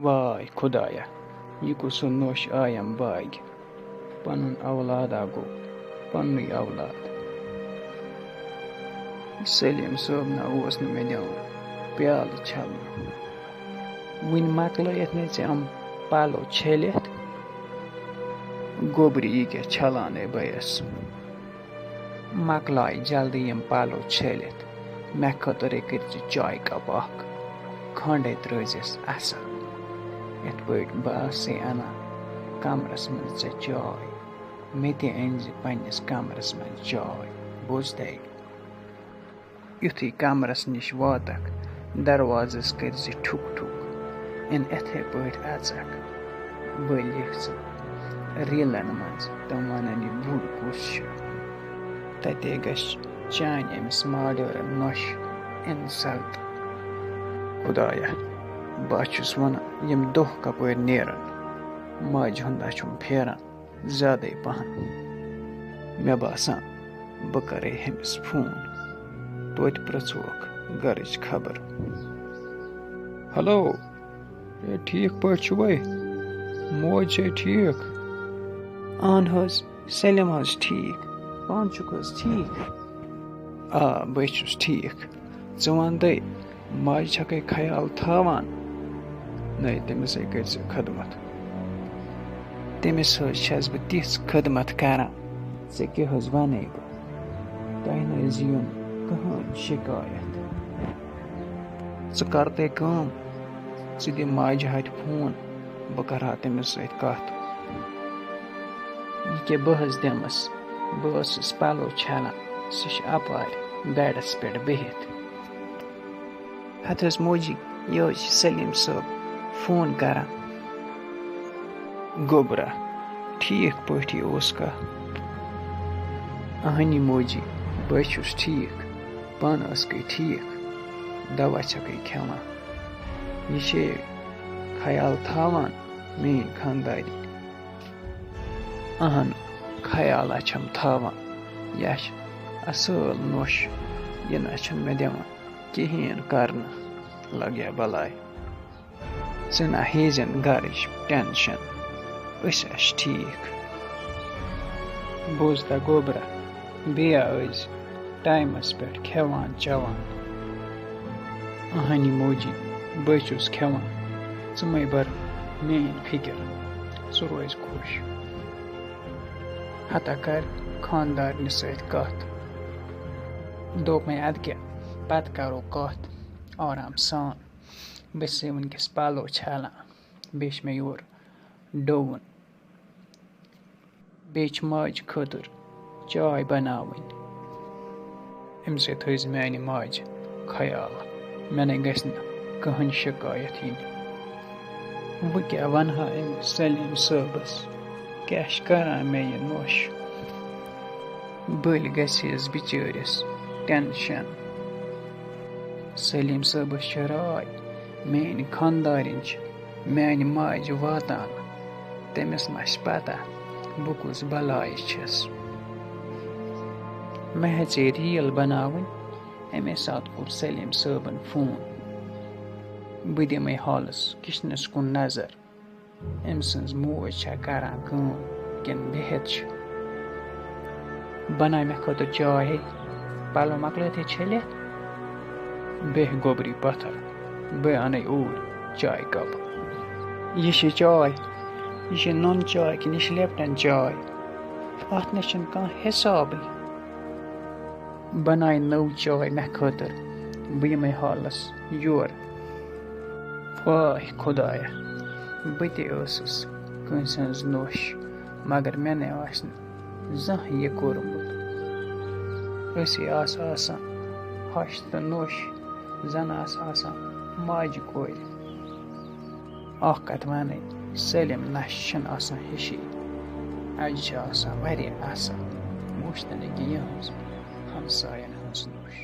Vay Khudaya, yہِ کُس نوش آیم باغہِ پنُن اولادہ گوٚو پننُے اولاد. سلیٖم صٲبنہ اوس نہٕ مےٚ دِوان پیالہٕ چھلنہٕ. وٕنہِ مۄکلٲیِتھ نَے ژےٚ یِم پلو چھٔلِتھ گوٚبرِ یہِ کیٛاہ چھلانَے بٲیِس. مۄکلاے جلدی یِم پلو چھٔلِتھ مےٚ خٲطرَے کٔرۍ ژٕ چایہِ کپ اکھ کھنٛڈے ترٲزٮ۪س اصل یِتھ پٲٹھۍ بہٕ آسے اَنان کمرس منٛز ژےٚ چاے مےٚ تہِ أنۍ زِ پنٛنِس کمرس منٛز چاے بوزتھے. یُتھُے کمرس نِش واتکھ دروازس کٔرۍ زِ ٹھُک ٹھُک اِن اِتھَے پٲٹھۍ اژکھ بہٕ لیکھٕ ژٕ ریٖلن منٛز تِم ونن یہِ بوٚڑ کُس چھُ تتے گژھِ چانہِ أمِس ماڈٲرٕن نۄشہِ اِنسلٹ. خُدایا بہٕ چھُس ونان یِم دۄہ کپٲرۍ نیرن ماجہِ ہُنٛدا چھُم پھیران زیادَے پہن. مےٚ باسان بہٕ کرے ہیٚمِس فون توتہِ پرٛژھوکھ گرٕچ خبر. ہیلو ہے ٹھیٖک پٲٹھۍ چھُوے موج چھے ٹھیٖک. اہن حظ سٲلِم حظ ٹھیٖک پانہٕ چھُکھ حظ ٹھیٖک. آ بے چھُس ٹھیٖک. ژٕ وَنتَے ماجہِ چھکَے خیال تھاوان. نَے تٔمِسَے کٔرۍ زِ خدمت. تٔمِس حظ چھَس بہٕ تِژھ خدمت کران ژےٚ کیٛاہ حظ وَنے بہٕ تۄہہِ نہٕ حظ یِیِو نہٕ کٕہۭنۍ شِکایت. ژٕ کر تے کٲم ژٕ دِ ماجہِ ہَتہِ فون بہٕ کرٕہا تٔمِس سۭتۍ کتھ. یہِ کیٛاہ بہٕ حظ دِمس بہٕ ٲسٕس پلو چھلان سُہ چھِ اپارِ بیڈس پٮ۪ٹھ بِہِتھ. ہتہٕ حظ موجی یہِ حظ چھِ سلیٖم صٲب فون کران. گوٚبرا ٹھیٖک پٲٹھی اوس کتھ. اہنی موجی بے چھُس ٹھیٖک پانہٕ ٲسکھٕے ٹھیٖک دوا چھکَے کھٮ۪وان. یہِ چھے خیال تھاوان میٛٲنۍ خانٛدارِ. اہن خیالا چھَم تھاوان یہِ چھِ اصۭل نوٚش یہِ نہ چھُنہٕ مےٚ دِوان کِہیٖنۍ کرنہٕ لگیا بلاے. ژٕ نہ ہیزٮ۪ن گرٕچ ٹٮ۪نشن أسۍ آسہِ ٹھیٖک. بوزتا گوبرا بیٚیہِ ٲسۍ ٹایمس پٮ۪ٹھ کھٮ۪وان چٮ۪وان. اہنی موجی بے چھُس کھٮ۪وان ژٕ مَے بر میٛٲنۍ فِکر ژٕ روزِ خۄش. ہتا کر خانٛدارنہِ سۭتۍ کتھ دوٚپ مےٚ اَدٕ کیٛاہ پتہٕ کرو کتھ آرام سان. بہٕ چھسے وٕنکٮ۪س پلو چھلان بیٚیہِ چھِ مےٚ یورٕ ڈوُن بیٚیہِ چھِ ماجہِ خٲطرٕ چاے بناوٕنۍ. اَمہِ سۭتۍ تھٲیزِ میانہِ ماجہِ خیال مےٚ نَے گژھِ نہٕ کٕہۭنۍ شِکایت یِنۍ. وۄنۍ کیٛاہ ونہٕ ہا أمِس سلیٖم صٲبس کیٛاہ چھِ کران مےٚ یہِ نوٚش. بٔلۍ گژھٮ۪س بِچٲرِس ٹٮ۪نشن. سلیٖم صٲبس چھِ راے میٛٲنۍ خانٛدارِنۍ چھِ میانہِ ماجہِ واتان تٔمِس ما چھِ پتہ بہٕ کُس بلاے چھَس. مےٚ ہیژے ریٖل بناوٕنۍ اَمے ساتہٕ کوٚر سلیٖم صٲبن فون بہٕ دِمے حالس کِچنس کُن نظر أمۍ سٕنٛز موج چھا کران کٲم کِنہٕ بِہِتھ چھِ. بناے مےٚ خٲطرٕ چاے ہے پلو مۄکلٲیتھٕے چھٔلِتھ بیٚہہ گوبری پتھر بہٕ اَنے اوٗرۍ چاے کپ. یہِ چھِ چاے یہِ چھِ نُن چاے کِنہٕ یہِ چھِ لیپٹن چاے اتھ نَے چھُنہٕ کانٛہہ حِسابٕے. بناے نٔو چاے مےٚ خٲطرٕ بہٕ یِمے حالس یورٕ. واے خُدایا بہٕ تہِ ٲسٕس کٲنٛسہِ ہٕنٛز نوٚش مگر مےٚ نَے آسہِ نہٕ زانٛہہ یہِ کوٚرمُت. أسۍ آسہٕ آسان ہش تہٕ نوٚش زن آسہٕ آسان ماجہِ کورِ. اکھ کتھ ونے سٲلِم نشہِ چھِنہٕ آسان ہِشی اجہِ چھِ آسان واریاہ اصل وٕچھ تہٕ نہٕ کہِ یِہٕنٛز ہمساین ہٕنٛز نوٚش.